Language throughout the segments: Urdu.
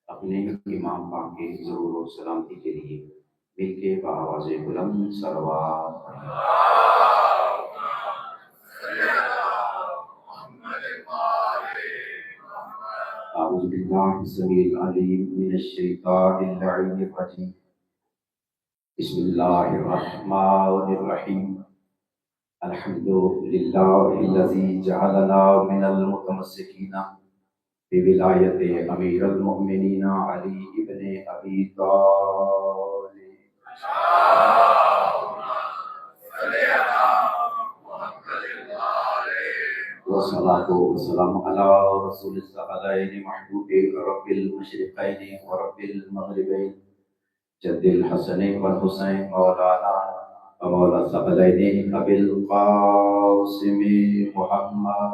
اپنے امام پاک کے ضرور و سلامتی کے لیے مل کے بآواز بلند صلوات اعوذ باللہ السمیع العلیم من الشیطان اللعین الرجیم بسم اللہ الرحمن الرحیم الحمد للہ الذی جعلنا من المتمسکین بولایت امیر المؤمنین علی ابن ابی طالب والصلاة والسلام على رسول الثقلين محبوب رب المشرقين ورب المغربين جد الحسن والحسين مولانا ومولى الثقلين أبي القاسم محمد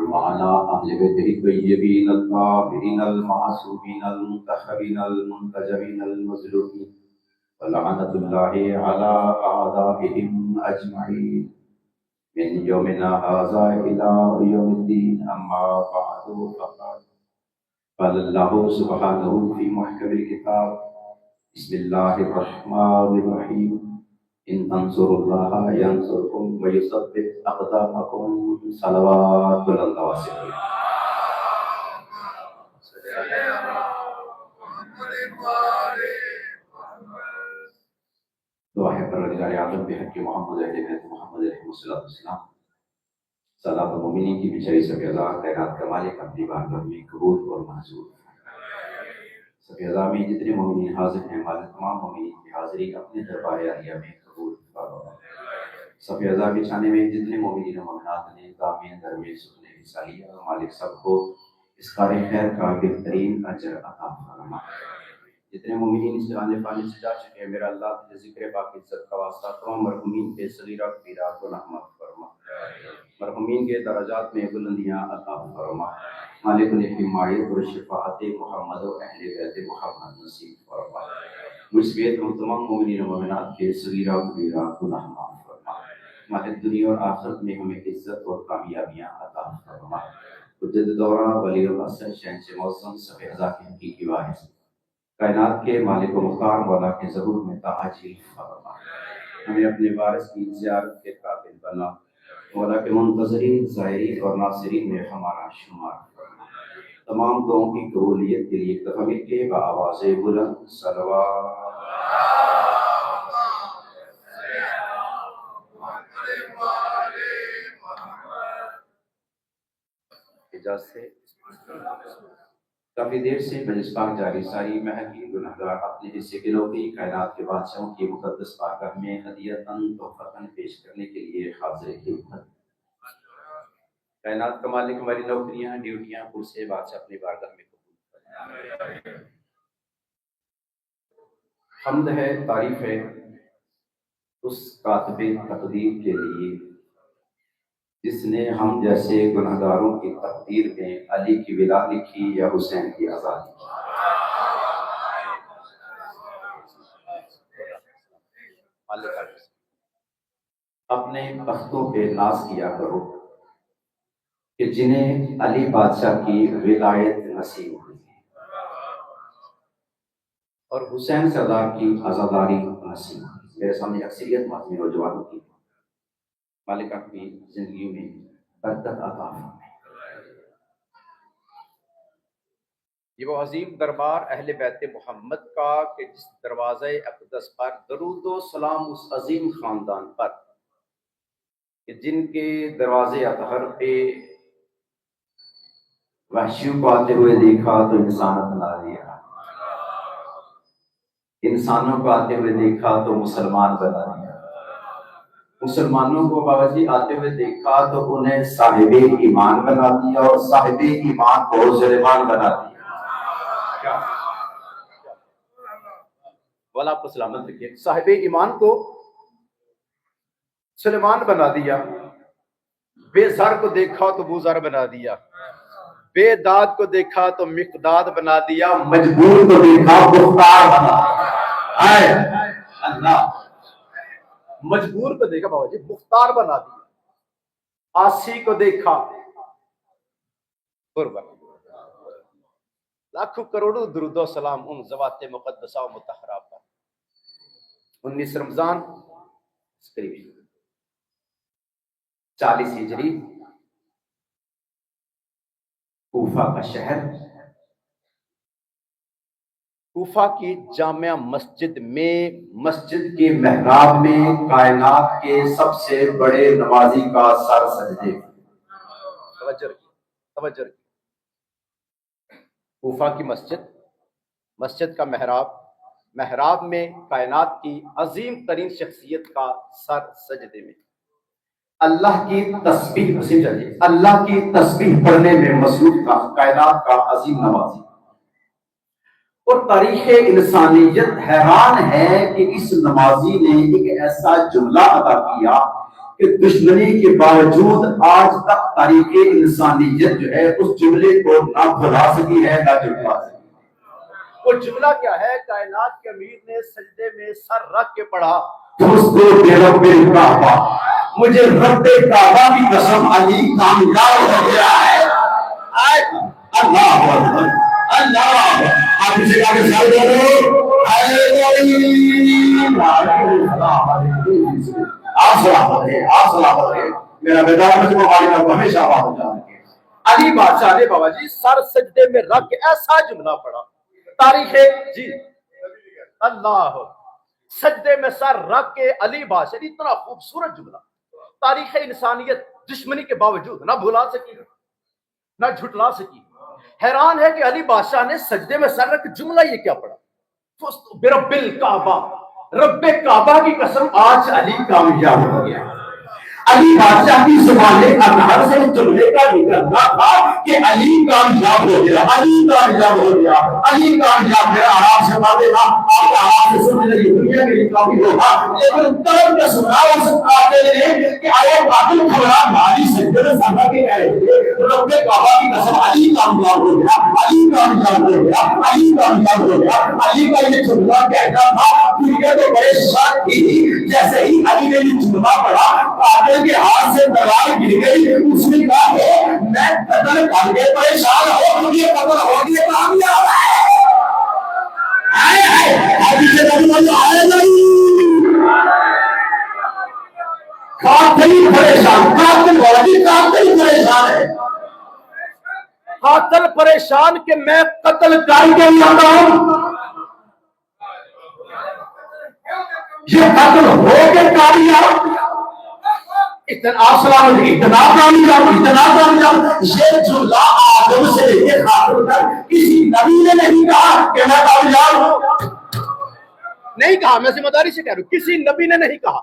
وعلى أهل بيته الطيبين الطاهرين المعصومين المنتخبين المنتجبين المظلومين ولعنة الله على أعدائهم أجمعين من يومنا هذا إلى يوم الدين. أما بعد فقد قال الله سبحانه في محكم الكتاب بسم الله الرحمن الرحيم إن تنصروا الله ينصركم ويثبت أقدامكم. صلوات الله وسلم. دعا ہے پروردگار عالم بحق محمد اہل بیت محمد علیہ السلام سادات مومنین کی بچائی سب اعضاء کائنات کا مالک اپنی بارگاہ میں قبول اور منظور سب اعضاء میں جتنے مومنین حاضر ہیں مالک تمام مومنین کی حاضری اپنے دربار عالیہ میں قبول فرما. سب اعضاء بچھانے میں جتنے مومنین و مومنات نے دامین درمیان سکنے مثالیہ مالک سب کو اس کار خیر کا بہترین اجر عطا فرما. جتنے مومنین اس جہان فانی سے جا چکے ہیں میرا اللہ تجھے ذکر پاک عزت کا واسطہ تمام مرحومین کے صغیرہ کبیرہ گناہ معاف فرما. مرحومین کے درجات میں بلندیاں عطا فرما. مالک نے حمایت اور شفاعت محمد و اہل بیت محمد نصیب فرما. مجھ سمیت ہم تمام مومنین و مومنات کے صغیرہ کبیرہ گناہ معاف فرما. مالک دنیا اور آخرت میں ہمیں عزت اور کامیابیاں عطا فرما. حجت دورہ ولی الحسن شہنشاہ موسم سب اعضاء کے حقیقی وارث کائنات کے مالک و مختار مولا کے ظہور میں تعجیل فرما. ہمیں اپنے وارث کی زیارت کے قابل بنا. مولا کے منتظرین زائرین اور ناصرین میں ہمارا شمار فرما. تمام دعاؤں کی قبولیت کے لیے تفہیم کے بآواز بلند صلوات. اجازت سے کافی دیر سے مجلس پاک جاری ساری محل کی گناہگار اپنے حصے کے لوگ کی کائنات کے بادشاہوں کی مقدس پاکہ میں ہدیتاً تحفتاً پیش کرنے کے لیے حاضر خدمت. کائنات کا مالک ہماری نوکریاں ڈیوٹیاں پرسے بادشاہ اپنی بارگاہ میں قبول. حمد ہے تعریف ہے اس کاتب تقدیر کے لیے جس نے ہم جیسے گناہگاروں کی تقدیر میں علی کی ولا لکھی یا حسین کی آزادی. اپنے بختوں پہ ناز کیا کرو کہ جنہیں علی بادشاہ کی ولایت نصیب ہوئی اور حسین سردار کی عزاداری نصیب ہوئی. میرے سامنے اکثریت مذہبی نوجوانوں کی مالک اپنی زندگی میں برکت عطا فرمائے. یہ وہ عظیم دربار اہل بیت محمد کا کہ جس دروازہ اقدس پر درود و سلام اس عظیم خاندان پر کہ جن کے دروازے اطہر پہ وحشیوں کو آتے ہوئے دیکھا تو انسانت بنا دیا, انسانوں کو آتے ہوئے دیکھا تو مسلمان بنا دیا, مسلمانوں کو باوجی آتے ہوئے دیکھا تو انہیں صاحب ایمان بنا دیا اور صاحب ایمان کو ظالمان بنا دیا. والا آپ کو سلامت رکھیے. صاحب ایمان کو سلیمان بنا دیا, بے زر کو دیکھا تو بوزر بنا دیا, بے داد کو دیکھا تو مقداد بنا دیا, مجبور کو دیکھا مختار بنا دیا. اللہ مجبور کو دیکھا بابا جی مختار بنا دیا. آسی کو دیکھا قربت، لاکھوں کروڑوں درود و سلام ان ذوات مقدسہ و مطہرہ پر۔ 19 رمضان قریب 40 ہجری، کوفہ کا شہر، کوفہ کی جامع مسجد میں، مسجد کے محراب میں کائنات کے سب سے بڑے نمازی کا سر سجدے۔ توجہ کوفہ کی مسجد کا محراب میں کائنات کی عظیم ترین شخصیت کا سر سجدے میں، اللہ کی تسبیح پڑھنے میں مصروف تھا کائنات کا عظیم نمازی۔ اور تاریخ انسانیت حیران ہے کہ اس نمازی نے ایک ایسا جملہ ادا کیا کہ دشمنی کے باوجود آج تک تاریخ انسانیت جو ہے اس جملے کو نہ بھلا سکی ہے نہ جھٹلا سکی۔ وہ جملہ کیا ہے؟ کائنات کے امیر نے سجدے میں سر رکھ کے پڑھا، مجھے رب کعبہ کی قسم علی کامیاب ہو گیا ہے۔ اللہ اکبر، اللہ، آپ اسے کہا کہ سر دو آپ سلامت رہے، میرا بیدار مجھے مبارک آپ کو ہمیشہ آباد ہو جانے۔ علی بادشاہ نے بابا جی سر سجدے میں رکھ کے ایسا جملہ پڑھا، تاریخ جی اللہ، سجدے میں سر رکھ کے علی بادشاہ نے اتنا خوبصورت جملہ، تاریخ انسانیت دشمنی کے باوجود نہ بھلا سکی نہ جھٹلا سکی۔ حیران ہے کہ علی بادشاہ نے سجدے میں سر رکھ جملہ یہ کیا پڑھا؟ برب الکعبہ، رب کعبہ کی قسم آج علی کامیاب ہو گیا۔ علی بادشاہ کی زبان اظہر سے جملے کا نکلنا تھا کہ علی کامیاب ہو گیا، علی کامیاب ہو گیا، علی کامیاب ہو گیا۔ آرام سے بات دینا، آپ آرام سے سننے لگی، دنیا کے لیے کافی ہوگا، لیکن طرف کا سنا اس قاتل نے کہ آئے قاتل کھڑا بھاری سجدے میں سامنے کے کہہ رہے تھے رب کعبہ کی قسم علی کامیاب ہو گیا، علی کامیاب ہو گیا، علی کامیاب ہو گیا۔ علی کا یہ جملہ کہنا تھا، دنیا تو پریشان تھی، جیسے ہی علی نے یہ جملہ پڑھا قاتل کے ہاتھ سے تلوار گر گئی۔ اس نے کہا کہ میں قتل کر کے پریشان ہوں، مجھے قتل ہو گیا کامیاب ہے۔ قاتل پریشان، قاتل پریشان ہے، قاتل پریشان کہ میں قتل کر کے لاتا ہوں، یہ قتل ہو کے کامیاب، اتنا کامیاب۔ یہ جملہ آدم سے لے کے خاتون تک کسی نبی نے نہیں کہا کہ میں کامیاب ہوں، نہیں کہا، میں ذمہ داری سے کہہ رہا ہوں، کسی نبی نے نہیں کہا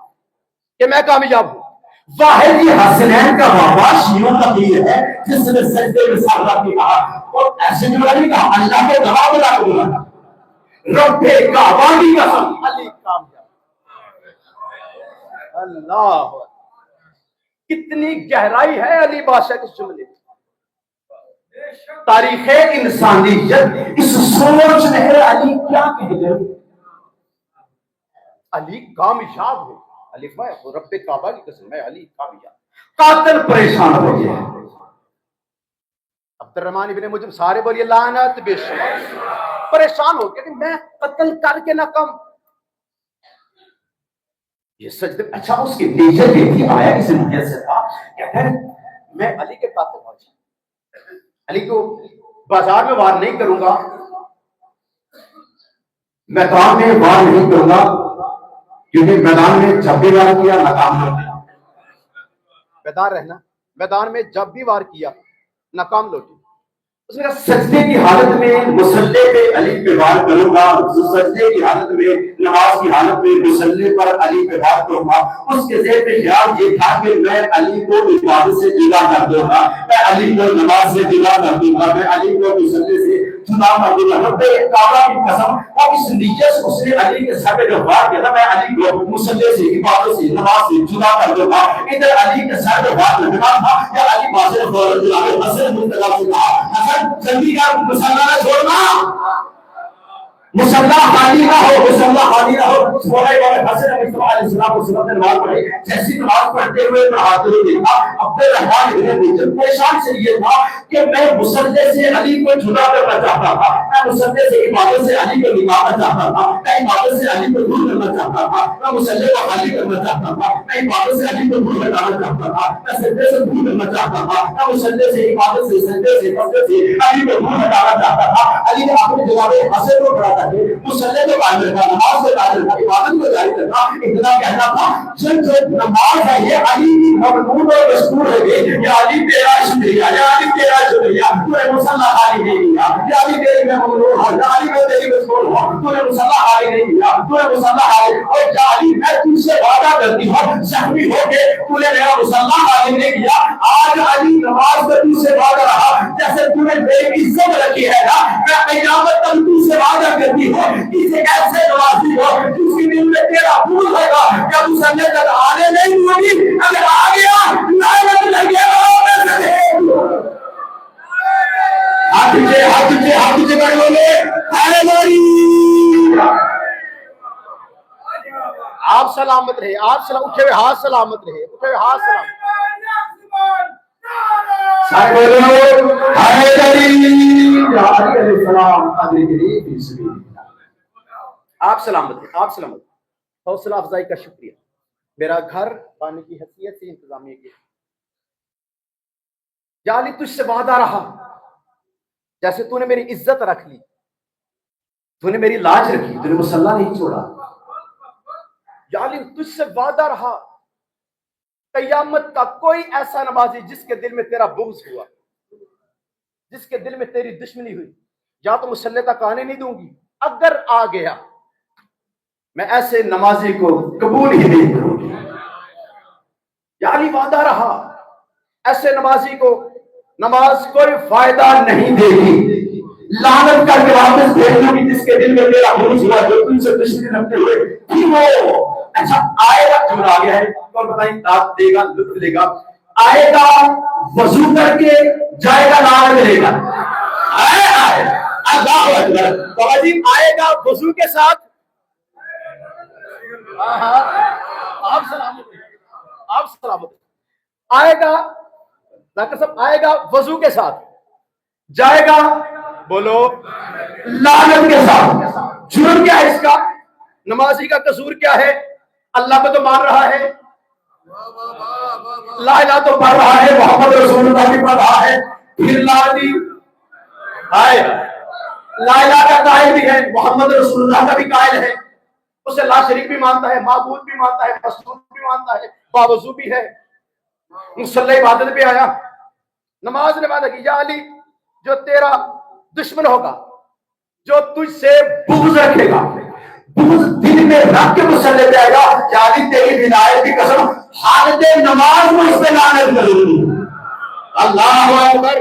کہ میں کامیاب ہوں۔ واحد یہ حسنین کا بابا شیعوں کا پیر ہے جس نے سجدے میں سر رکھ کے کہا، اور ایسے جملہ نہیں کہا، اللہ کے گواہ بنا کے بولا، رب کعبہ کی قسم علی کامیاب۔ اللہ، کتنی گہرائی ہے علی بادشاہ کے جملے میں۔ تاریخ انسانیت اس سوچ میں ہے علی کیا کہہ گئے، علی کامیاب ہو، علی رب کعبہ کی قسم ہے علی کامیاب۔ قاتل پریشان ہو گیا، عبد الرحمن ابن مجم سارے بولیے لعنت بے شمار، پریشان ہو گیا کہ میں قتل کر کے ناکام۔ یہ سجدے، اچھا اس کی نیت یہ تھی، آیا کسی نیت سے تھا کہ میں علی کے قاتل ہوں، علی کو بازار میں وار نہیں کروں گا، میدان میں وار نہیں کروں گا، کیونکہ میدان میں جب بھی وار کیا ناکام لوٹے، بیدار رہنا، میدان میں جب بھی وار کیا ناکام لوٹے۔ اس نے کہا سجدے کی حالت میں مصلی پہ علی پہ وار کروں گا، سجدے کی حالت میں، نماز کی حالت میں مصلی پر علی پہ وار کروں گا۔ اس کے ذہن میں خیال یہ تھا کہ میں علی کو عبادت سے جدا کر دوں گا، میں علی کو نماز سے جدا کر دوں گا، میں علی کو مصلی سے جدا کر دوں گا۔ رب کعبہ کی قسم، اور اس نیت سے اس نے علی کے سر پہ جو وار کیا تھا، میں علی کو مصلی سے، عبادت سے، نماز سے جدا کر دوں گا۔ ادھر علی کے سر پہ وار لگنا تھا یا علی بادشاہ نے حسن منتخب سے کہا حسن جلدی کا مسلح نہ چھوڑنا، مسلح خالی نہ ہو، مسلح خالی نہ ہو۔ سورہ حسن علیہ السلام کو سنت نماز پڑھی، جیسی نماز پڑھتے ہوئے میں ہاتھ نہیں دیکھا، عبد الرحمن ابن ملجم پریشان سے یہ تھا کہ میں مصلی سے علی کو جدا کرنا چاہتا تھا، میں مصلی سے عبادت سے علی کو نکالنا چاہتا تھا، میں عبادت سے علی کو دور کرنا چاہتا تھا، میں مصلی کو خالی کرنا چاہتا تھا، میں عبادت سے علی کو دور ہٹانا چاہتا تھا، میں سجدے سے دور کرنا چاہتا تھا، میں مصلی سے عبادت سے سجدے سے مسجد سے علی کو دور ہٹانا چاہتا تھا۔ علی نے اپنے جواب حسن کو کھڑا کر کے مصلی کو قائم رکھا، نماز کو قائم رکھا، عبادت کو جاری رکھا، اتنا کہنا تھا جو نماز ہے یہ علی کی مقبول اور مشکور ہے، یا علی تیرا شکریہ، یا علی تیرا شکریہ، تو نے مصلی خالی نہیں کیا، یا علی تیری میں ممنون ہوں، یا علی میں تیری مشکور ہوں، تو نے مصلی خالی نہیں کیا، تو نے مصلی خالی، اور یا علی میں تجھ سے وعدہ کرتی ہوں زخمی ہو کے تو نے میرا مصلی خالی نہیں کیا۔ آج علی نماز میں تجھ سے وعدہ رہا، جیسے تو نے میری عزت رکھی ہے نا، میں قیامت تک تجھ سے وعدہ کرتی ہوں کسی ایسے نمازی ہو جس کی دل میں تیرا بھول ہوگا یا مصلی تک آنے نہیں ہوگی، اگر آ گیا لعنت لگے گا۔ ہاتھ سے بڑھ بولے آپ سلامت رہے، آپ سلام، اٹھے ہوئے ہاتھ سلامت رہے، اٹھے ہوئے ہاتھ سلامت۔ آپ سلامت رہے، آپ سلامت۔ حوصلہ افزائی کا شکریہ۔ میرا گھر پانی کی حیثیت سے انتظامیہ کی، یا علی تجھ سے وعدہ رہا، جیسے تو نے میری عزت رکھ لی، تو نے میری لاج رکھی، تو نے مصلی نہیں چھوڑا۔ یا علی تجھ سے وعدہ رہا قیامت کا کوئی ایسا نمازی جس کے دل میں تیرا بغض ہوا، جس کے دل میں تیری دشمنی ہوئی، یا تو مصلی تک آنے نہیں دوں گی، اگر آ گیا میں ایسے نمازی کو قبول ہی نہیں کروں گی۔ یا علی وعدہ رہا ایسے نمازی کو نماز کوئی فائدہ نہیں دے گی، لعنت کر کے واپس بھیج دوں گی جس کے دل میں تیرا بغض ہوا، جو تم سے دشمنی رکھتے ہوئے پھر وہ اچھا آئے گا، جملہ آ گیا ہے اور بتائیں داد دے گا، لطف دے گا، آئے گا وضو کر کے جائے گا لعنت دے گا، آئے اللہ اکبر، بابا جی آئے گا وضو کے ساتھ، آپ سلامت، آپ سلامت، آئے گا ڈاکٹر صاحب، آئے گا وضو کے ساتھ، جائے گا بولو لعنت کے ساتھ۔ جرم کیا ہے اس کا؟ نمازی کا قصور کیا ہے؟ اللہ کو تو مان رہا ہے، لا الہ تو پڑھ رہا ہے، محمد رسول اللہ بھی پڑھ رہا ہے، پھر لعنتی آئے لا الہ کا قائل بھی ہے، محمد رسول اللہ کا بھی قائل ہے، اسے لا شریک بھی مانتا ہے، معبود بھی مانتا ہے، مسعود بھی مانتا ہے، باوضو بھی ہے، مصلی عبادت پہ آیا، نماز نے وعدہ کی، یا علی جو تیرا دشمن ہوگا، جو تجھ سے بغض رکھے گا، بغض دل میں رکھ کے مصلی پہ آئے گا، یا علی تیری ولایت کی قسم حالت نماز میں اس پہ لعنت کروں گی۔ اللہ اکبر،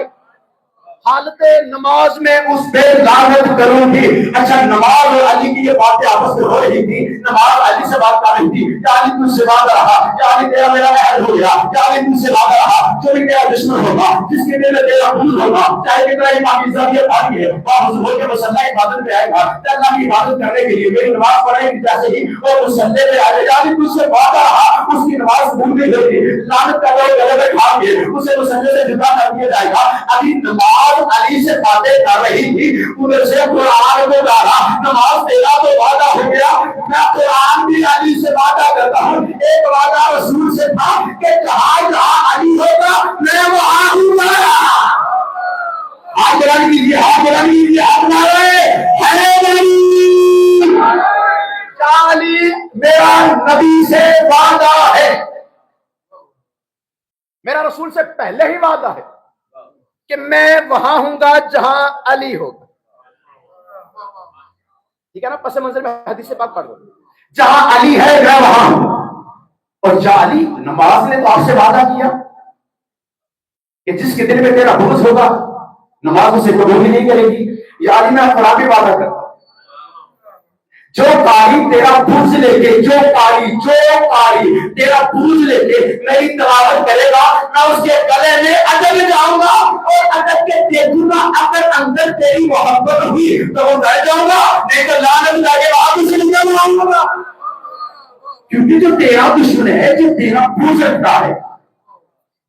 حالت نماز میں اس پہ لعنت کروں گی۔ اچھا نماز اور علی کی یہ باتیں آپس میں ہو رہی تھی، نماز علی سے بات کر رہی تھی، یا علی تجھ سے وعدہ رہا، یا علی تیرا میرا عہد ہو گیا، یا علی تجھ سے وعدہ رہا، جو بھی تیرا دشمن ہوگا، جس کے دل میں تیرا بغض ہوگا، چاہے کتنا ہی پاکیزہ یہ بھاری ہے، واپس ہو کے مصلی عبادت پہ آئے گا، اللہ کی عبادت کرنے کے لیے میری نماز پڑھے گی جیسے ہی وہ مصلی پہ آئے گا، علی تجھ سے وعدہ رہا، اس کی نماز قبول نہیں ہوگی، لعنت کا کوئی غلبہ کھا کے اسے مصلی سے جدا کر دیا جائے گا۔ علی نماز علی سے باتیں کر رہی تھی، ادھر سے قرآن کو ڈالا، نماز تیرا تو وعدہ ہو گیا، میں قرآن بھی علی سے وعدہ کرتا ہوں، ایک وعدہ رسول سے تھا کہ جہاں جہاں علی ہوگا میں وہاں ہوں گا۔ ہاتھ بلند کیجیے، ہاتھ بلند کیجیے، ہاتھ نعرے حیدری، علی میرا نبی سے وعدہ ہے، میرا رسول سے پہلے ہی وعدہ ہے کہ میں وہاں ہوں گا جہاں علی ہوگا، ٹھیک ہے نا؟ پس منظر میں حدیث پاک پڑھ دو، جہاں علی ہے میں وہاں ہوں، اور جہاں علی نماز نے تو آپ سے وعدہ کیا کہ جس کے دل میں تیرا بغض ہوگا نماز اسے قبول ہی نہیں کرے گی، یا علی میں قرآن بھی وعدہ کرتا ہوں، جو قاری تیرا بغض لے کے، جو قاری تیرا بغض لے کے میری تلاوت کرے گا، میں اس کے گلے میں ادب جاؤں گا، اور ادب کے دیکھوں گا، اگر اندر تیری محبت ہوئی تو وہ بیٹھ جاؤں گا، نہیں تو لعنت لگے گا، آپ اسے نہیں بناؤں گا، کیونکہ جو تیرا دشمن ہے، جو تیرا بغض رکھتا ہے،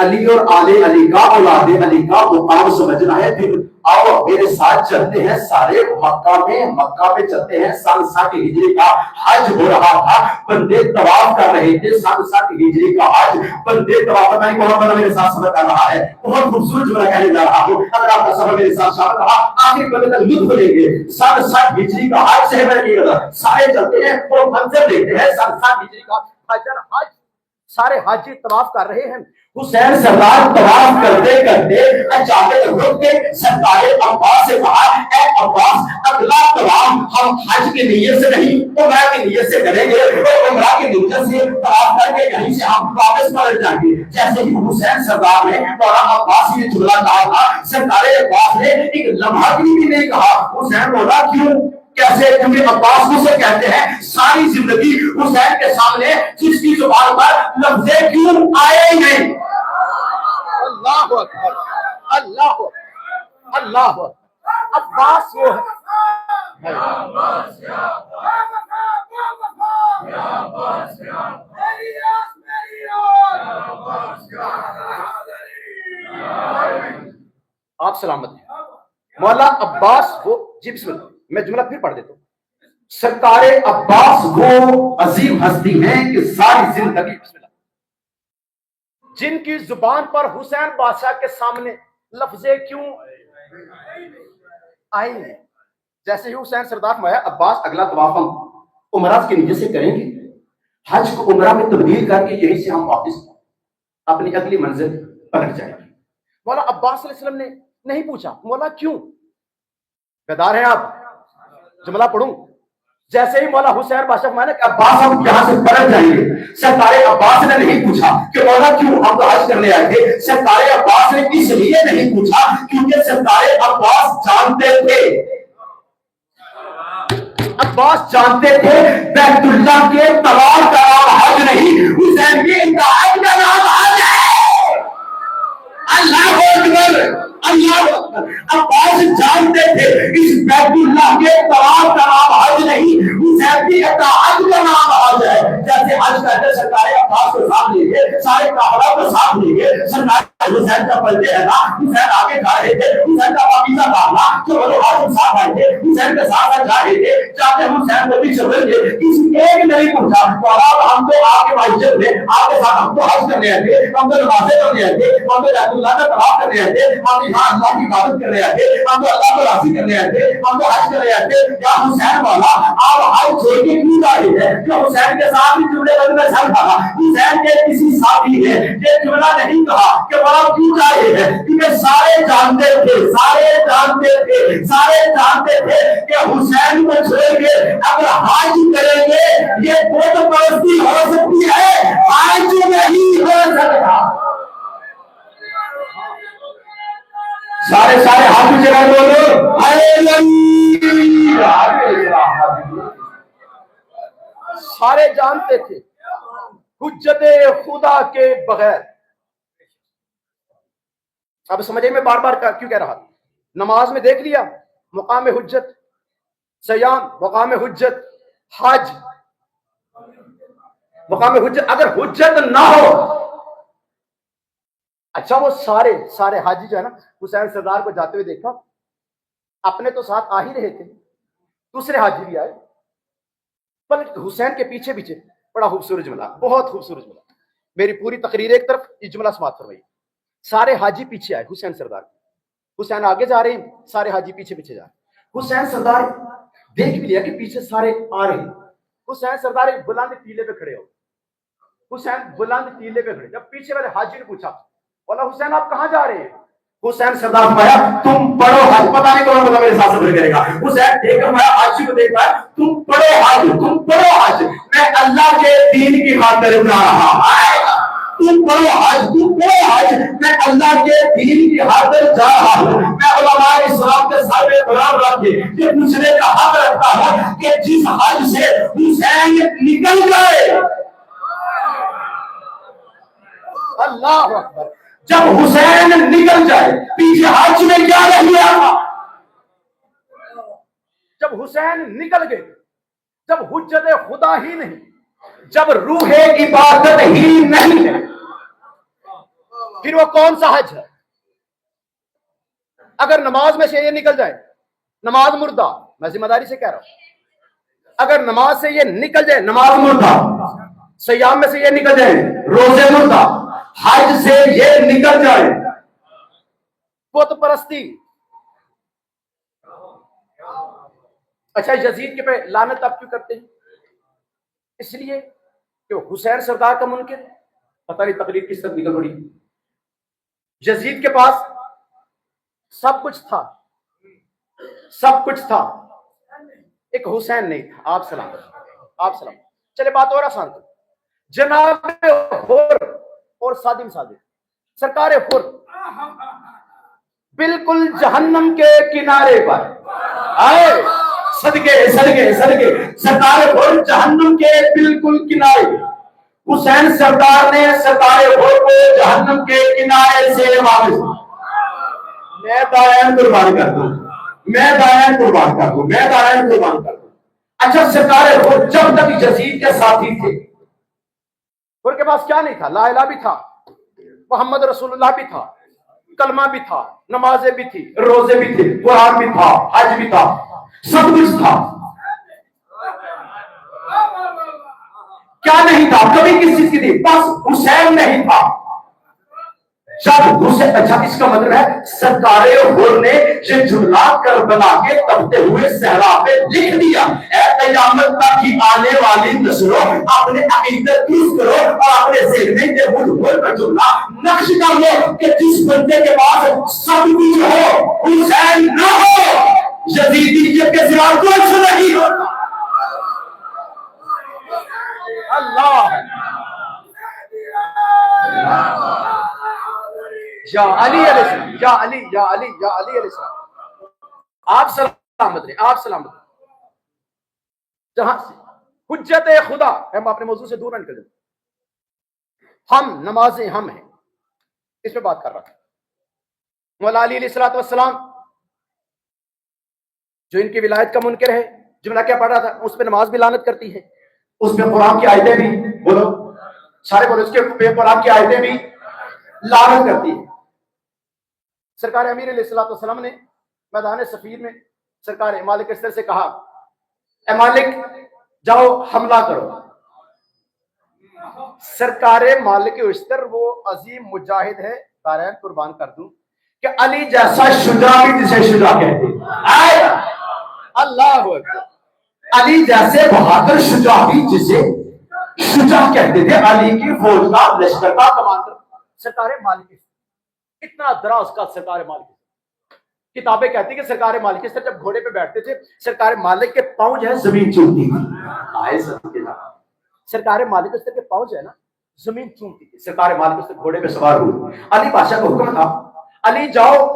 علی اور آل علی کا اولاد علی کا مقام سمجھنا ہے. پھر آؤ میرے ساتھ چلتے ہیں سارے مکہ میں چلتے ہیں. سال 60 ہجری کا حج ہو رہا تھا, بندے طواف کر رہے تھے. سال 60 ہجری کا حج, بندے طواف. پتہ نہیں کون بندہ میرے ساتھ سفر کر رہا ہے, بہت خوبصورت جملہ کہنے جا رہا ہوں. اگر آپ کا سفر میرے ساتھ شامل رہا, آخر بندے تک لطف لیں گے. سال 60 ہجری کا حج سے میں نہیں رہا, سارے چلتے ہیں اور منظر دیکھتے ہیں. سال 60 ہجری کا حج, سارے حاجی طواف کر رہے ہیں. حسین سردار طواف کرتے کرتے اچانک رک کے سرکار عباس سے کہا, اے عباس اگلا طواف ہم حج کی نیت سے نہیں عمرہ کی نیت سے کریں گے, اور عمرہ کی نیت سے طواف کر کے یہیں سے ہم واپس پلٹ جائیں گے. جیسے ہی حسین سردار نے مولانا عباس یہ جملہ کہا تھا, سرکار عباس نے ایک لمحہ بھی نہیں کہا. حسین بولا کیوں, کیسے؟ کیونکہ عباس کو سے کہتے ہیں ساری زندگی حسین کے سامنے جس کی زبان پر لفظ کیوں آئے ہی نہیں. اللہ اکبر, اللہ اکبر, اللہ اکبر. عباس وہ ہے. آپ سلامت ہیں. مولا عباس وہ, جی بسم اللہ, میں جملہ پھر پڑھ دیتا ہوں. سرکار عباس وہ عظیم ہستی ہیں کہ ساری زندگی, بسم اللہ, جن کی زبان پر حسین بادشاہ کے سامنے لفظ کیوں آئے ہیں. جیسے ہی حسین سردار فرمایا عباس اگلا طواف ہم عمرہ کی نیت سے کریں گے, حج کو عمرہ میں تبدیل کر کے یہیں سے ہم واپس اپنی اگلی منزل پلٹ جائیں گے. مولا عباس علیہ السلام نے نہیں پوچھا مولا کیوں, بیدار ہیں آپ, جملہ پڑھوں. جیسے ہی مولا حسین بادشاہ فرمایا کہ عباس ہم یہاں سے پلٹ جائیں گے, سرکار عباس نے نہیں پوچھا کہ مولا کیوں, ہم تو حج کرنے آئے تھے. سرکار عباس نے اس لیے نہیں پوچھا کیونکہ سرکار عباس جانتے تھے, عباس جانتے تھے بیت اللہ کے طواف کا نام حج نہیں, حسین کے انتہاج کا نام حج ہے. اللہ اکبر, اللہ اکبر. عباس جانتے تھے اس بیت اللہ کے طواف کا نام حج نہیں, حسین کی اطاعت کا نام حج ہے. جیسے حج کرتے سرکار عباس کو ساتھ لیں گے, سارے کافرہ کو ساتھ لیں گے, سرکار حسین کا پلٹے ہے نا, حسین آگے جا رہے تھے, حسین کا پاکیزہ دامنا جو بڑے حاکم صاحب آئے تھے حسین کے ساتھ جا رہے تھے, جاتے حسین کو بھی چل گے. کسی ایک نہیں پوچھا ہم تو آپ کے معیشت میں آپ کے ساتھ ہم تو حج کرنے آئے تھے, ہم تو نمازیں کرنے آئے تھے, ہم تو بیت اللہ کا طواف کرنے آئے تھے, ہم یہاں اللہ کی عبادت کرنے آئے تھے, ہم تو اللہ کو راضی کرنے آئے تھے, ہم تو حج کرنے آئے تھے. یا حسین والا آپ حج چھوڑ کے کیوں جا رہے ہیں؟ کہ حسین کے ساتھ بھی جملے بند میں سر کھا. حسین کے کسی ساتھی نے یہ جملہ نہیں کہا کہ وہ کیوں جا رہے ہیں, کیونکہ سارے جانتے تھے, سارے جانتے تھے, سارے جانتے تھے کہ حسین کو چھوڑ کے اگر حج کریں گے یہ بت پرستی ہو سکتی ہے, حج نہیں ہو سکتا. سارے ہاتھ جگہ بولو سارے جانتے تھے حجت خدا کے بغیر. اب سمجھے میں بار بار کیوں کہہ رہا, نماز میں دیکھ لیا مقام حجت, سیام مقام حجت, حج مقام حجت. اگر حجت نہ ہو, اچھا وہ سارے حاجی جو ہے نا حسین سردار کو جاتے ہوئے دیکھا, اپنے تو ساتھ آ ہی رہے تھے, دوسرے حاجی بھی آئے, پر حسین کے پیچھے پیچھے. بڑا خوبصورت جملہ, بہت خوبصورت جملہ. میری پوری تقریر ایک طرف, یہ جملہ سماعت فرمائیے. سارے حاجی پیچھے آئے حسین سردار, حسین آگے جا رہے ہیں, سارے حاجی پیچھے پیچھے جا رہے ہیں. حسین سردار دیکھ بھی لیا کہ پیچھے سارے آ رہے ہیں. حسین سردار ایک بلند ٹیلے پہ کھڑے ہو, حسین بلند ٹیلے پہ کھڑے. جب پیچھے والے حاجی نے پوچھا بولا حسین آپ کہاں جا رہے ہیں, حسین سردار فرمایا تم پڑھو حج. پتہ نہیں کون میرے ساتھ سفر کرے گا. حسین دیکھ کر میں حاجی کو دیکھ رہا, تم پڑھو حج, تم پڑھو حج, میں اللہ کے دین کی خاطر بنا رہا ہوں. تم پڑھو حج, تم پڑھو حج, میں اللہ کے دین کی خاطر جا رہا ہوں. میں علماء اسلام کے سر پہ قرار رکھ کے یہ پوچھنے کا حق رکھتا ہوں کہ جس حج سے حسین نکل گئے, اللہ اکبر, جب حسین نکل جائے پیچھے حج میں کیا رہ گیا تھا. جب حسین نکل گئے, جب حجت خدا ہی نہیں, جب روح عبادت ہی نہیں ہے, پھر وہ کون سا حج ہے؟ اگر نماز میں سے یہ نکل جائے نماز مردہ، میں ذمہ داری سے کہہ رہا ہوں، اگر نماز سے یہ نکل جائے نماز مردہ، سیام میں سے یہ نکل جائے روزے مردہ، حج سے یہ نکل جائے بت پرستی. اچھا یزید کے پہ لعنت آپ کیوں کرتے ہیں؟ اس لیے کہ وہ حسین سردار کا منکر ہے. پتہ نہیں تقریر کس طرح نکل پڑی. یزید کے پاس سب کچھ تھا، سب کچھ تھا، ایک حسین نہیں تھا. آپ سلام، آپ سلام. چلے بات اور آسان کرو. جناب حر اور صادم صادق، سرکار حر بالکل جہنم کے کنارے پر آئے، صدقے صدقے صدقے، سرکار حر جہنم کے بالکل کنارے. حسین سردار نے سرکار حر کو جہنم کے کنارے سے واپس. میں دائیں قربان کر دوں، میں دائیں قربان کر دوں، میں دائیں قربان کر دوں. اچھا سرکار حر جب تک یزید کے ساتھی تھے، حر کے پاس کیا نہیں تھا؟ لا الہ بھی تھا، محمد رسول اللہ بھی تھا، کلمہ بھی تھا، نمازیں بھی تھی، روزے بھی تھے، قرآن بھی تھا، حج بھی تھا، سب کچھ تھا. کیا نہیں تھا؟ کبھی کس چیز کی تھی؟ بس حسین نہیں تھا. جب حسین، اچھا اس کا مطلب ہے سرکار حر نے یہ جملہ کربلا کے تپتے ہوئے صحرا پہ لکھ دیا، اے قیامت تک کی آنے والی نسلوں اپنے عقیدت درست کرو اور اپنے ذہن میں یہ حر کا جملہ نقش کر لو کہ جس بندے کے پاس سب کچھ ہو حسین نہ ہو، یزیدیت کے سوا کچھ نہیں ہوتا. اللہ یا علی علیہ السلام، یا علی، یا علی، یا علی علیہ السلام. آپ سلامت رہے، آپ سلامت رہے. جہاں سے حجت خدا، ہم اپنے موضوع سے دور نہ نکل جائیں. ہم نمازیں ہم ہیں، اس پہ بات کر رہا تھا. مولا علی علیہ السلام جو ان کی ولایت کا منکر ہے، جملہ کیا پڑھ رہا تھا؟ اس پہ نماز بھی لعنت کرتی ہے، اس پہ قرآن کی آیتیں بھی، بولو سارے بولو، اس کے پہ قرآن کی آیتیں بھی لعنت کرتی ہے. سرکار امیر علیہ السلام نے میدان صفیر میں سرکار مالک اشتر سے کہا، اے مالک جاؤ حملہ کرو. سرکار مالک اشتر وہ عظیم مجاہد ہے، دارین قربان کر دوں، کہ علی جیسا شجاع بھی جسے شجاع کہتے ہیں. اللہ اکبر. علی جیسے بہادر شجاع بھی جسے شجاع کہتے تھے. علی کی فوج کا لشکر کا کمانڈر سرکار مالک اتنا دراز کا سرکار مالک. کتابیں کہتی کہ سرکار مالک سے جب گھوڑے پہ بیٹھتے تھے سرکار مالک کے پاؤں جو ہے زمین چومتی تھی. سرکار مالک سے کے پاؤں جو ہے نا زمین چومتی تھی. سرکار مالک سے گھوڑے پہ سوار ہوئے. علی بادشاہ کا حکم تھا، علی جاؤ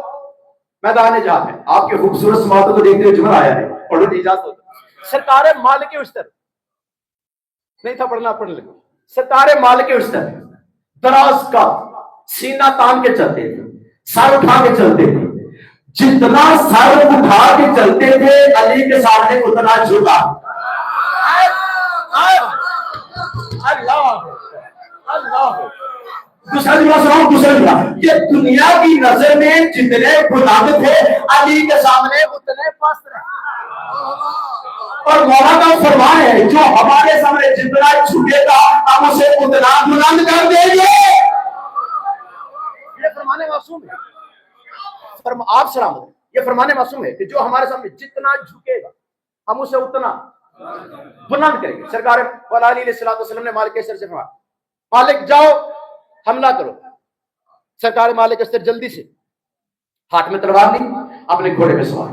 میدان جہاد میں. آپ کے خوبصورت سماعتوں کو دیکھتے ہوئے جملہ آیا ہے، پڑھو اجازت ہوتا. سرکار مالک اشتر نہیں تھا پڑھنا، پڑھنے لگے. سرکار مالک اشتر دراز کا سینہ تان کے چلتے تھے، سر اٹھا کے چلتے تھے. جتنا سر اٹھا کے چلتے تھے علی کے سامنے اتنا جھکا. اللہ اللہ. دوسرا جملہ سناؤ، دوسرا جملہ، یہ دنیا کی نظر میں جتنے بلند تھے علی کے سامنے اتنے پست رہے. اور مولا کا فرمان ہے جو ہمارے سامنے جتنا جھکے گا ہم اسے اتنا بلند کر دیں گے. یہ فرمان معصوم ہے. آپ سلامت، یہ فرمان معصوم ہے کہ جو ہمارے سامنے جتنا جھکے گا ہم اسے اتنا بلند کریں گے. سرکار مولا علی علیہ السلام نے مالک اشتر سے فرمایا، مالک جاؤ حملہ کرو. سرکار مالک اشتر جلدی سے ہاتھ میں تلوار لی، اپنے گھوڑے پہ سوار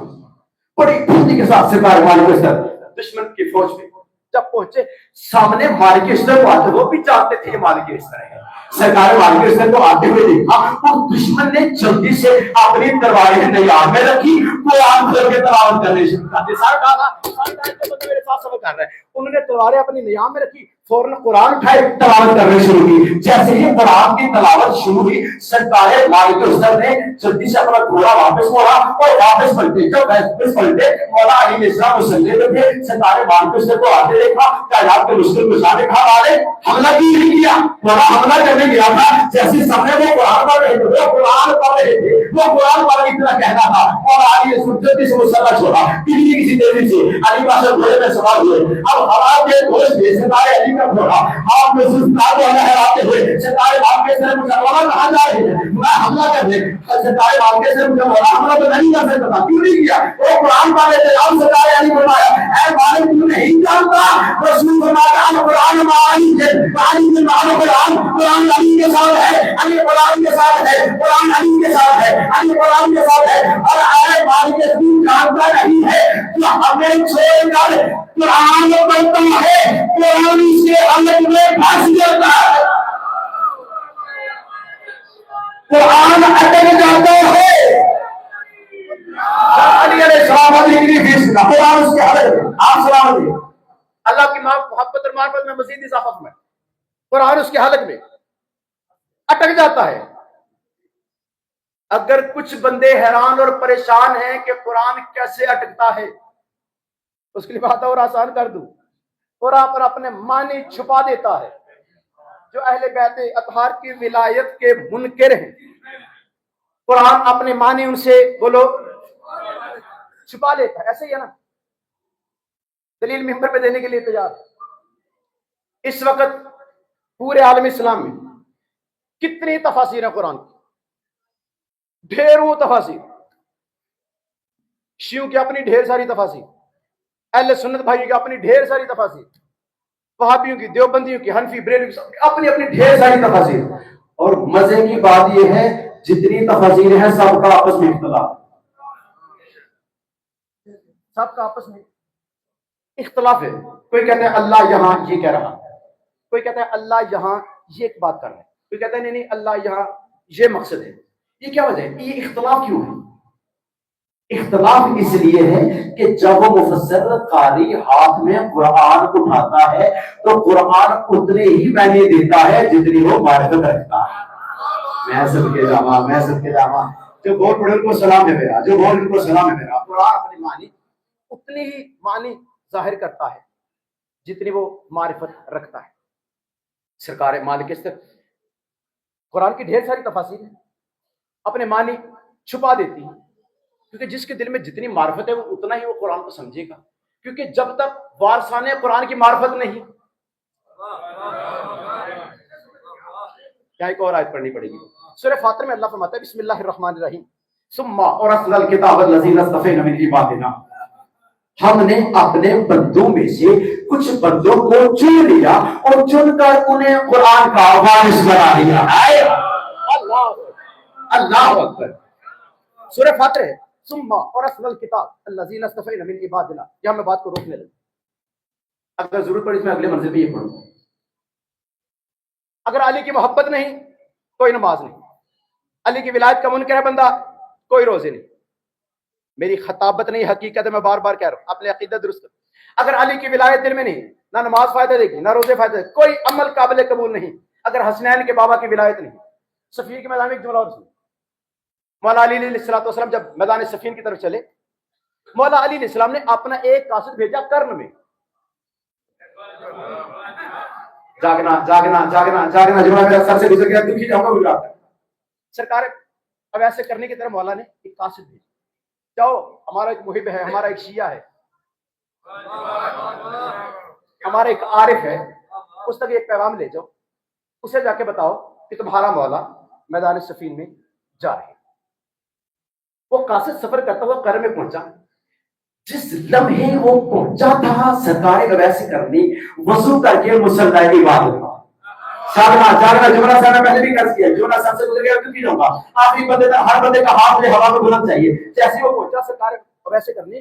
بڑی پھرتی کے ساتھ سرکار مالک اشتر دشمن کی فوج میں جب پہنچے سامنے مالک اشتر کو آتے، وہ بھی چاہتے تھے مالک اشتر ہے. سرکار مالک اشتر کو آتے ہوئے دیکھا اور دشمن نے جلدی سے اپنی تلواریں نیام میں رکھی، وہ آن کر کے تلاوت کرنے شروع کر دی. سارا کہا میرے ساتھ سبق کر رہا ہے. انہوں نے تلواریں اپنی نیام میں رکھی، فوراً قرآن اٹھائے تلاوت کرنے شروع کی. جیسے ہی قرآن کی تلاوت شروع ہوئی سرکار مالک الحسن نے جلدی سے اپنا گھوڑا واپس موڑا اور واپس پلٹے. جب واپس پلٹے مولا علی علیہ السلام مسلے میں تھے. سرکار مالک الحسن کو آتے دیکھا کائنات کے مشکل کشا نے کہا والے حملہ کی نہیں کیا. مولا حملہ کرنے گیا تھا جیسے سامنے وہ قرآن پڑھ رہے تھے وہ قرآن پڑھ رہے تھے وہ قرآن پڑھ اتنا کہنا تھا. اور علی جلدی سے مسلح چھوڑا کسی تیزی سے علی بادشاہ گھوڑے میں سوار ہوئے. اب ہوا کے گوشت میں ستارے علی کا گھوڑا آپ میں سستار کو لہراتے ہوئے ستارے باپ کے سر مجھے مولا کہاں جا رہے ہیں میں حملہ کرنے. ستارے باپ کے سر مجھے مولا حملہ تو نہیں کر سکتا تھا. کیوں نہیں کیا؟ وہ قرآن پڑھ رہے تھے. اب ستارے علی فرمایا اے مالک تو نہیں جانتا رسول فرمایا قرآن معانی ہے معانی میں معنی قرآن علی کے ساتھ ہے علی قرآن کے ساتھ ہے قرآن علی کے ساتھ ہے علی قرآن کے ساتھ ہے. اور اے مالک تو جانتا نہیں ہے کہ ہمیں چھوڑ کر قرآن پڑھتا ہے قرآن سے حلق میں پھنس جاتا ہے قرآن اٹک جاتا ہے. علی علیہ السلام قرآن اس کے حلق میں. آپ سلام علیہ اللہ کی محبت اور معرفت میں مزید اضافہ فرمائے. قرآن اس کے حلق میں اٹک جاتا ہے. اگر کچھ بندے حیران اور پریشان ہیں کہ قرآن کیسے اٹکتا ہے اس کے لیے بات اور آسان کر دوں. قرآن پر اپنے معنی چھپا دیتا ہے. جو اہل بیت اطہار کی ولایت کے منکر ہیں قرآن اپنے معنی ان سے بولو چھپا لیتا ہے. ایسے ہی ہے نا. دلیل ممبر پہ دینے کے لیے تیار. اس وقت پورے عالم اسلام میں کتنی تفاسیر ہیں قرآن کی؟ ڈھیروں تفاسیر. شیعوں کی اپنی ڈھیر ساری تفاسیر, اہل سنت بھائیوں کی اپنی ڈھیر ساری تفاسیر, وہابیوں کی, دیوبندیوں کی, حنفی, بریلوی کی اپنی اپنی ڈھیر ساری تفاسیر. اور مزے کی بات یہ ہے جتنی تفاسیر ہیں سب کا آپس میں اختلاف. سب کا آپس میں اختلاف ہے. کوئی کہتا ہے اللہ یہاں یہ کہہ رہا, کوئی کہتا ہے اللہ یہاں یہ ایک بات کر رہا ہے, کوئی کہتا ہے نہیں اللہ یہاں یہ مقصد ہے. یہ کیا وجہ ہے؟ یہ اختلاف کیوں ہے؟ اختلاف اس لیے ہے کہ جب وہ مفسر قاری ہاتھ میں قرآن اٹھاتا ہے تو قرآن اتنے ہی معنی دیتا ہے جتنی وہ معرفت رکھتا ہے. میں سب کے جامع جو بہت بڑے ان کو سلام ہے میرا, جو بہت ان کو سلام ہے میرا. قرآن اپنی معنی اتنی ہی معنی ظاہر کرتا ہے جتنی وہ معرفت رکھتا ہے. سرکار مالک اس تک قرآن کی ڈھیر ساری تفاسیر ہیں اپنے معنی چھپا دیتی ہیں کیونکہ جس کے دل میں جتنی معرفت ہے وہ اتنا ہی وہ قرآن کو سمجھے گا. کیونکہ جب تک وارثان قرآن کی معرفت نہیں. کیا ایک اور آیت پڑھنی پڑے گی. سورہ فاطر میں اللہ فرماتا ہے بسم اللہ الرحمن الرحیم ثم اورثنا الکتاب الذین اصطفینا من عبادنا. ہم نے اپنے بندوں میں سے کچھ بندوں کو چن لیا اور چن کر انہیں قرآن کا وارث بنا دیا. اللہ اکبر. سورہ فاطر ہے ثم اورثنا الکتاب الذین اصطفینا من عبادنا. یہاں میں بات کو روکنے لگا. اگر ضرورت پڑی اس میں اگلے منزل پہ یہ پڑھوں. اگر علی کی محبت نہیں کوئی نماز نہیں, علی کی ولایت کا منکر ہے بندہ کوئی روزے نہیں. میری خطابت نہیں حقیقت ہے, میں بار بار کہہ رہا ہوں اپنے عقیدہ درست. اگر علی کی ولایت دل میں نہیں نہ نماز فائدہ دے گی نہ روزے فائدہ دے گی, کوئی عمل قابل قبول نہیں. اگر حسنین کے بابا کی ولایت نہیں. صفین کے میدان میں ایک جملہ اور سنو. مولا علی علیہ السلام جب میدان صفین کی طرف چلے مولا علی علیہ السلام نے اپنا ایک قاصد بھیجا کرن میں. جاگنا جاگنا جاگنا جاگنا جو میرا سر سے گزر گیا دکھی جاؤں گا گزرا. سرکار اب ایسے کرنے کی طرف مولا نے ایک قاصد بھیجا. جاؤ ہمارا ایک محب ہے, ہمارا ایک شیعہ ہے, ہمارا ایک عارف ہے, اس تک ایک پیغام لے جاؤ, اسے جا کے بتاؤ کہ تمہارا مولا میدان صفین میں جا رہے. وہ قاصد سفر کرتا ہوا کرم میں پہنچا. جس لمحے وہ پہنچا تھا سرکار اب ایسے کرنی وضو کر کے مصلی کی عبادت تھا. جاگنا جاگنا جملہ صاحب نے پہلے بھی کر دیا, جملہ صاحب سے گزر گیا کیوں نہیں ہوگا. آخری بندے کا ہر بندے کا ہاتھ میں ہوا میں بلند چاہیے. جیسے وہ پہنچا سرکار اب ایسے کرنی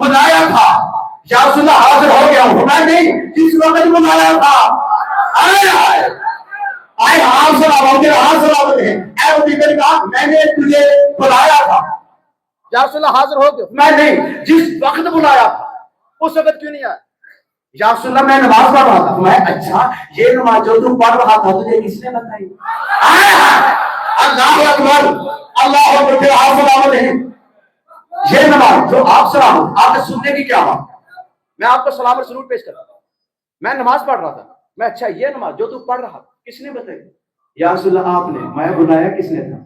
بلایا تھا یا رسول اللہ حاضر ہو گیا ہوں. میں نہیں جس وقت بلایا تھا. آئے آئے آئے ہاتھ سلامت میرے ہاتھ سلامت ہے. اے ابو بکر نے کہا میں نے تجھے بلایا تھا. یا رسول اللہ حاضر ہو گئے؟ میں نہیں جس وقت بلایا تھا اس وقت کیوں نہیں آیا؟ یا رسول اللہ میں نماز پڑھ رہا تھا. میں اچھا یہ نماز جو تم پڑھ رہا تھا تجھے کس نے بتائی؟ اللہ اکبر اللہ اکبر میرے ہاتھ سلامت ہے. یہ نماز جو آپ سلامت آپ نے سننے کی کیا بات؟ میں آپ کو سلام اور سرور پیش کرتا ہوں. میں نماز پڑھ رہا تھا. میں اچھا یہ نماز جو تو پڑھ رہا تھا کس نے بتائی؟ یا رسول اللہ آپ نے. میں بلایا کس نے تھا؟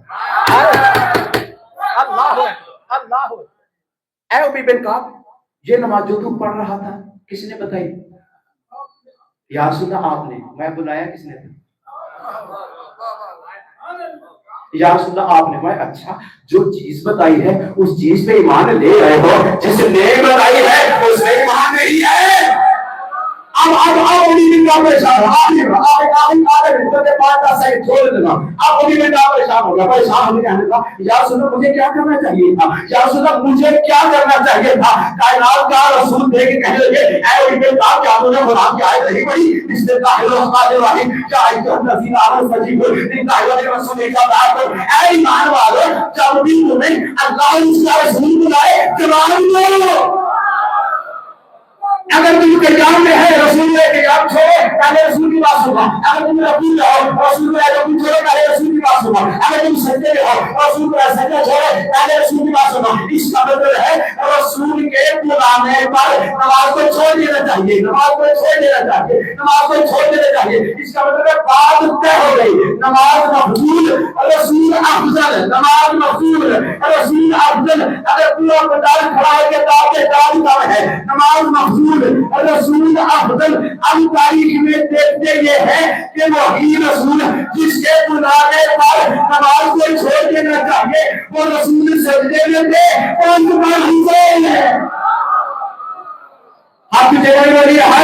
اللہ اللہ. اے ابی بن کعب یہ نماز جو تم پڑھ رہا تھا کس نے بتائی؟ یا رسول اللہ آپ نے. میں بلایا کس نے تھا؟ یا رسول اللہ آپ نے. میں اچھا جو چیز بتائی ہے اس چیز پہ ایمان لے رہے ہو. جس نے بتائی ہے اس پہ ایمان نہیں ہے. اب ابھی بھی کا پریشان ہو گیا. پریشان ہونے کا یا رسول اللہ مجھے کیا کرنا چاہیے تھا؟ یا رسول اللہ مجھے کیا کرنا چاہیے تھا؟ کائنات کا رسول دے کے کہنے لگے اے ابھی بن کعب کیا تم نے قرآن کی آیت نہیں پڑھی بسم اللہ الرحمن الرحیم یا ایھا الذین آمنوا استجیبوا للہ وللرسول اذا دعاکم. اے ایمان والو جب بھی تمہیں اللہ اور اس کا رسول بلائے جواب دو. اگر تم قیام میں ہے رسول نے قیام چھوڑے پہلے رسول کی بات سنو. اگر تم رکوع میں ہو رسول نے رکوع چھوڑے پہلے رسول کی بات سنو. اگر تم سجدے میں ہو رسول نے سجدہ چھوڑے پہلے رسول کی بات سنو. اس کا مطلب ہے رسول کے بلانے پر نماز کو چھوڑ دینا چاہیے. نماز کو چھوڑ دینا چاہیے. نماز کو چھوڑ دینا چاہیے. اس کا مطلب ہے بات طے ہو گئی. نماز مقبول رسول افضل. نماز مقبول رسول افضل. اگر پورا پٹال کھڑا ہے کہ تاکہ کام ہے نماز مقبول رسول افضل. اب تاریخ میں دیکھتے یہ ہے کہ وہی رسول جس کے بلانے پر نماز کو چھوڑ دینا چاہیے وہ رسول سجدے میں تھے. کون تمہاری ہے حق جگہ والی ہے